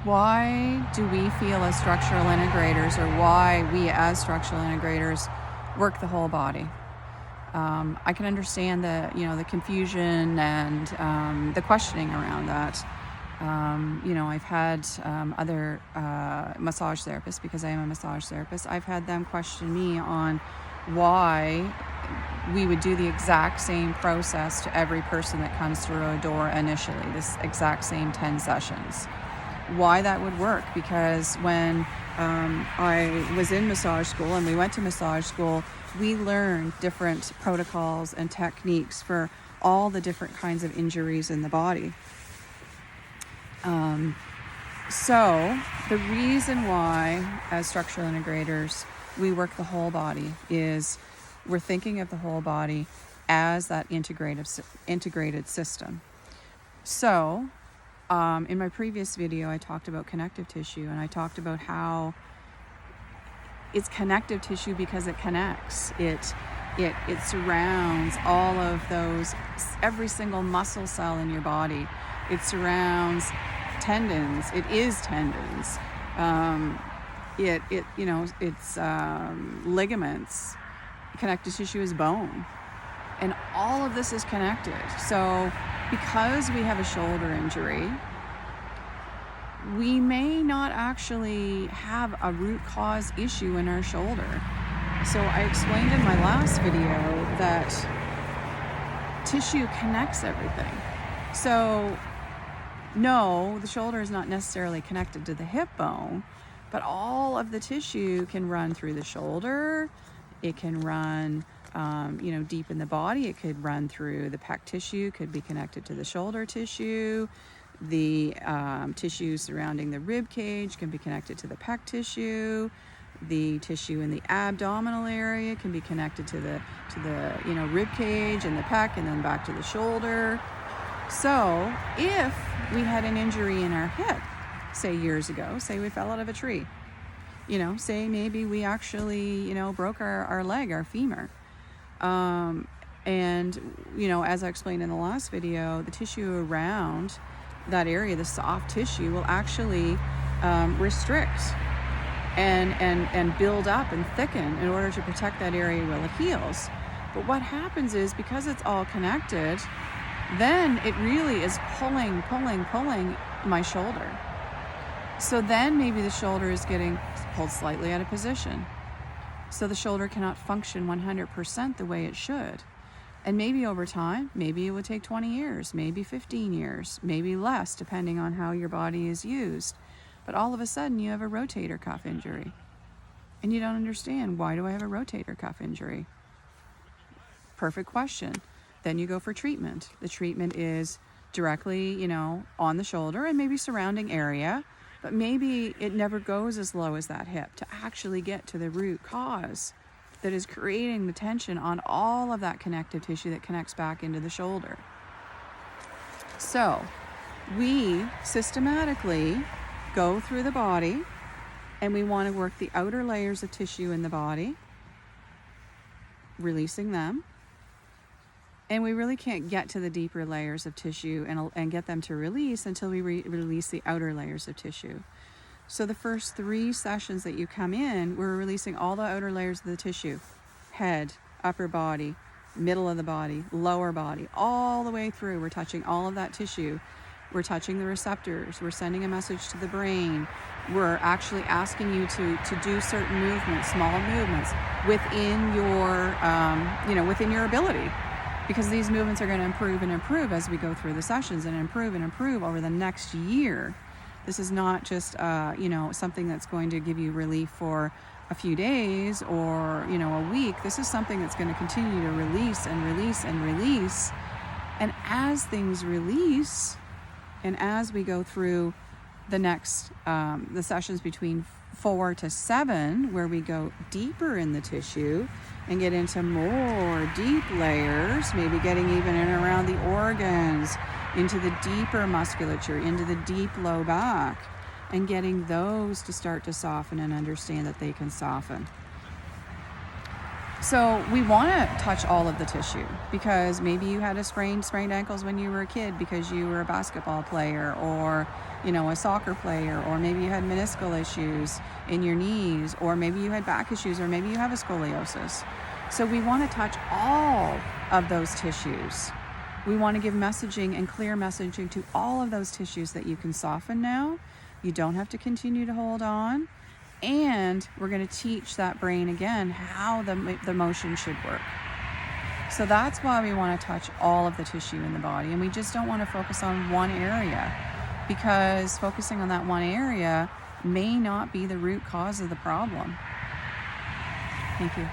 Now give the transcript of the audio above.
Why do we feel as structural integrators, or why we as structural integrators work the whole body? I can understand the confusion and the questioning around that. I've had other massage therapists, because I am a massage therapist. I've had them question me on why we would do the exact same process to every person that comes through a door initially, this exact same 10 sessions. Why that would work, because when I was in massage school and we went to massage school, we learned different protocols and techniques for all the different kinds of injuries in the body. So the reason why, as structural integrators, we work the whole body is we're thinking of the whole body as that integrated system. So in my previous video, I talked about connective tissue, and I talked about how it's connective tissue because it connects. It surrounds all of those, every single muscle cell in your body. It surrounds tendons. It is tendons. It's ligaments. Connective tissue is bone. And all of this is connected. So because we have a shoulder injury, we may not actually have a root cause issue in our shoulder. So I explained in my last video that tissue connects everything. So no, the shoulder is not necessarily connected to the hip bone, but all of the tissue can run through the shoulder. It can run deep in the body. It could run through the pec tissue, could be connected to the shoulder tissue. The tissue surrounding the rib cage can be connected to the pec tissue. The tissue in the abdominal area can be connected to the rib cage and the pec, and then back to the shoulder. So if we had an injury in our hip, say years ago, say we fell out of a tree, say maybe we actually, broke our leg, our femur. And as I explained in the last video, the tissue around that area, the soft tissue, will actually restrict and build up and thicken in order to protect that area while it heals. But what happens is, because it's all connected, then it really is pulling my shoulder. So then maybe the shoulder is getting pulled slightly out of position. So the shoulder cannot function 100% the way it should. And maybe over time, maybe it would take 20 years, maybe 15 years, maybe less, depending on how your body is used. But all of a sudden you have a rotator cuff injury. And you don't understand, why do I have a rotator cuff injury? Perfect question. Then you go for treatment. The treatment is directly, on the shoulder and maybe surrounding area, but maybe it never goes as low as that hip to actually get to the root cause that is creating the tension on all of that connective tissue that connects back into the shoulder. So we systematically go through the body, and we want to work the outer layers of tissue in the body, releasing them. And we really can't get to the deeper layers of tissue and get them to release until we release the outer layers of tissue. So the first 3 sessions that you come in, we're releasing all the outer layers of the tissue. Head, upper body, middle of the body, lower body, all the way through. We're touching all of that tissue. We're touching the receptors. We're sending a message to the brain. We're actually asking you to do certain movements, small movements, within your ability. Because these movements are going to improve and improve as we go through the sessions, and improve over the next year. This is not just, something that's going to give you relief for a few days or, a week. This is something that's going to continue to release and release and release. And as things release, and as we go through the next, the sessions between 4 to 7, where we go deeper in the tissue and get into more deep layers, maybe getting even in around the organs, into the deeper musculature, into the deep low back, and getting those to start to soften and understand that they can soften. So we want to touch all of the tissue, because maybe you had a sprained ankles when you were a kid because you were a basketball player, or a soccer player, or maybe you had meniscal issues in your knees, or maybe you had back issues, or maybe you have a scoliosis. So we want to touch all of those tissues. We want to give messaging and clear messaging to all of those tissues that you can soften now. You don't have to continue to hold on. And we're going to teach that brain again how the motion should work. So that's why we want to touch all of the tissue in the body. And we just don't want to focus on one area, because focusing on that one area may not be the root cause of the problem. Thank you.